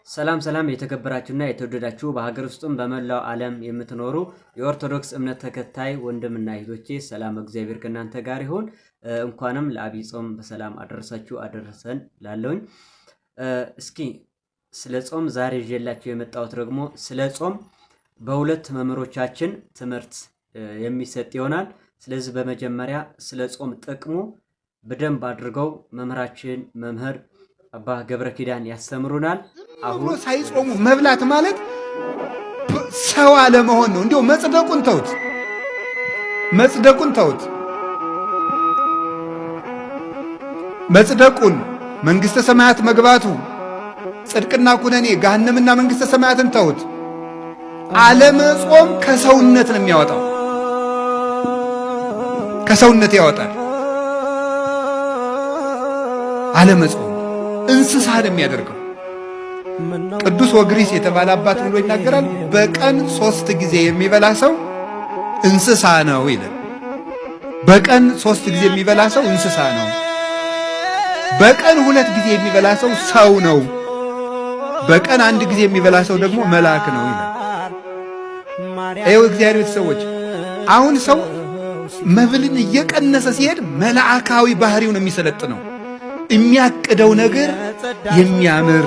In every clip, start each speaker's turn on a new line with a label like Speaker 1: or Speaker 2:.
Speaker 1: ሰላም ሰላም የተከበራችሁና የተወደዳችሁ በሀገር ውስጥም በመላው ዓለም የምትኖሩ የኦርቶዶክስ እምነት ተከታይ ወንድምና እህቶቼ ሰላም እግዚአብሔር ከእናንተ ጋር ይሁን። እንኳንም ለዐቢይ ጾም በሰላም አደረሳችሁ አደረሰን ላለውኝ። እስኪ ስለ ጾም ዛሬ ይዤላችሁ የመጣሁት ደግሞ ስለ ጾም በሁለት መምህሮቻችን ትምህርት የሚሰጥ ይሆናል። ስለዚህ በመጀመሪያ ስለ ጾም ጥቅሙ በደንብ አድርገው መምህራችን መምህር አባ ገብረ ኪዳን ያስተምሩናል።
Speaker 2: አሁን ሳይጾሙ መብላት ማለት ሰው አለመሆን ነው። እንዲያው መጽደቁን ተውት። መጽደቁን መንግስተ ሰማያት መግባቱ ጽድቅና ኩነኔ ገሃነምና መንግስተ ሰማያትን ተውት። አለመጾም ከሰውነት ነው የሚያወጣው፣ ከሰውነት ያወጣል። አለመጾም እንስሳ ነው የሚያደርገው። ቅዱስ ወግሪስ የተባለ አባት ብሎ ይናገራል። በቀን 3 ጊዜ የሚበላ ሰው እንስሳ ነው ይላል። በቀን 3 ጊዜ የሚበላ ሰው እንስሳ ነው። በቀን 2 ጊዜ የሚበላ ሰው ሰው ነው። በቀን 1 ጊዜ የሚበላ ሰው ደግሞ መልአክ ነው ይላል። እግዚአብሔር ቤተሰቦች፣ አሁን ሰው መብልን እየቀነሰ ሲሄድ መልአካዊ ባህሪው ነው የሚሰለጥነው። የሚያቅደው ነገር የሚያምር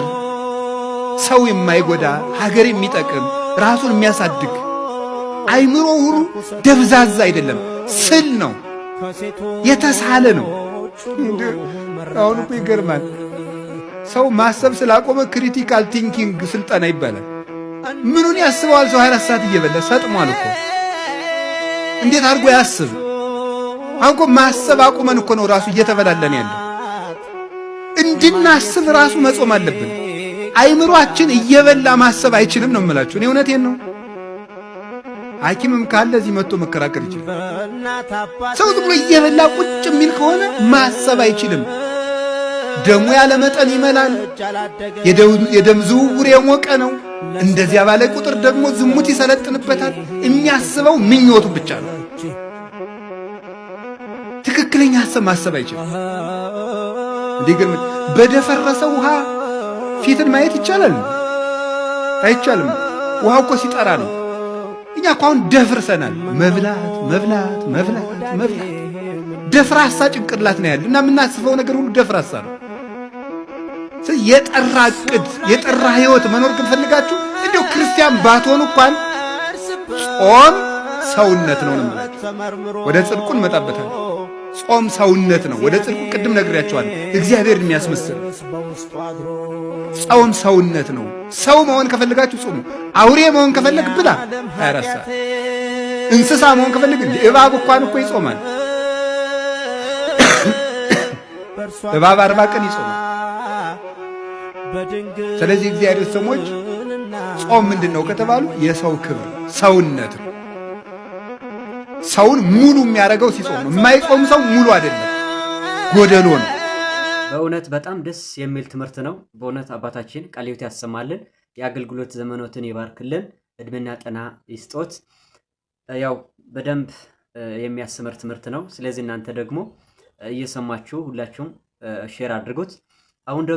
Speaker 2: ሰው የማይጎዳ ሀገር የሚጠቅም ራሱን የሚያሳድግ አይምሮ ሁሉ ደብዛዛ አይደለም፣ ስል ነው፣ የተሳለ ነው። አሁን እኮ ይገርማል። ሰው ማሰብ ስላቆመ ክሪቲካል ቲንኪንግ ስልጠና ይባላል። ምኑን ያስበዋል? ሰው 24 ሰዓት እየበላ ሰጥሟል እኮ። እንዴት አድርጎ ያስብ? አሁን እኮ ማሰብ አቁመን እኮ ነው ራሱ እየተበላለን ያለው። እንድናስብ ራሱ መጾም አለብን። አይምሮአችን እየበላ ማሰብ አይችልም ነው የምላችሁ። እኔ እውነቴን ነው። ሐኪምም ካለ እዚህ መጥቶ መከራከር ይችላል። ሰው ዝም ብሎ እየበላ ቁጭ የሚል ከሆነ ማሰብ አይችልም። ደሙ ያለ መጠን ይመላል። የደም ዝውውር የሞቀ ነው። እንደዚያ ባለ ቁጥር ደግሞ ዝሙት ይሰለጥንበታል። የሚያስበው ምኞቱ ብቻ ነው። ትክክለኛ ሐሳብ ማሰብ አይችልም። እንዲገርም በደፈረሰ ውሃ ፊትን ማየት ይቻላል? አይቻልም። ውሃው እኮ ሲጠራ ነው። እኛ እኮ አሁን ደፍርሰናል። መብላት ደፍራሳ ጭንቅላት ነው ያለ እና የምናስበው ነገር ሁሉ ደፍራሳ ነው። የጠራ ዕቅድ የጠራ ሕይወት መኖር ከፈልጋችሁ እንዲሁ ክርስቲያን ባትሆኑ እንኳን ጾም ሰውነት ነው ማለት ወደ ጽድቁ እንመጣበታለን። ጾም ሰውነት ነው። ወደ ጽድቁ ቅድም ነግሬያቸዋለሁ። እግዚአብሔርን የሚያስመስል ጾም ሰውነት ነው። ሰው መሆን ከፈልጋችሁ ጾሙ። አውሬ መሆን ከፈለግ ብላ 24 ሰዓት። እንስሳ መሆን ከፈለግ እባብ እንኳን እኮ ይጾማል። እባብ 40 ቀን ይጾማል። ስለዚህ እግዚአብሔር ሰዎች ጾም ምንድን ነው ከተባሉ የሰው ክብር ሰውነት ነው። ሰውን ሙሉ የሚያደርገው ሲጾም ነው። የማይጾም ሰው ሙሉ አይደለም፣ ጎደሎ ነው።
Speaker 1: በእውነት በጣም ደስ የሚል ትምህርት ነው። በእውነት አባታችን ቃለ ሕይወት ያሰማልን፣ የአገልግሎት ዘመኖትን ይባርክልን፣ እድሜና ጤና ይስጦት። ያው በደንብ የሚያስተምር ትምህርት ነው። ስለዚህ እናንተ ደግሞ እየሰማችሁ ሁላችሁም ሼር አድርጉት። አሁን ደግሞ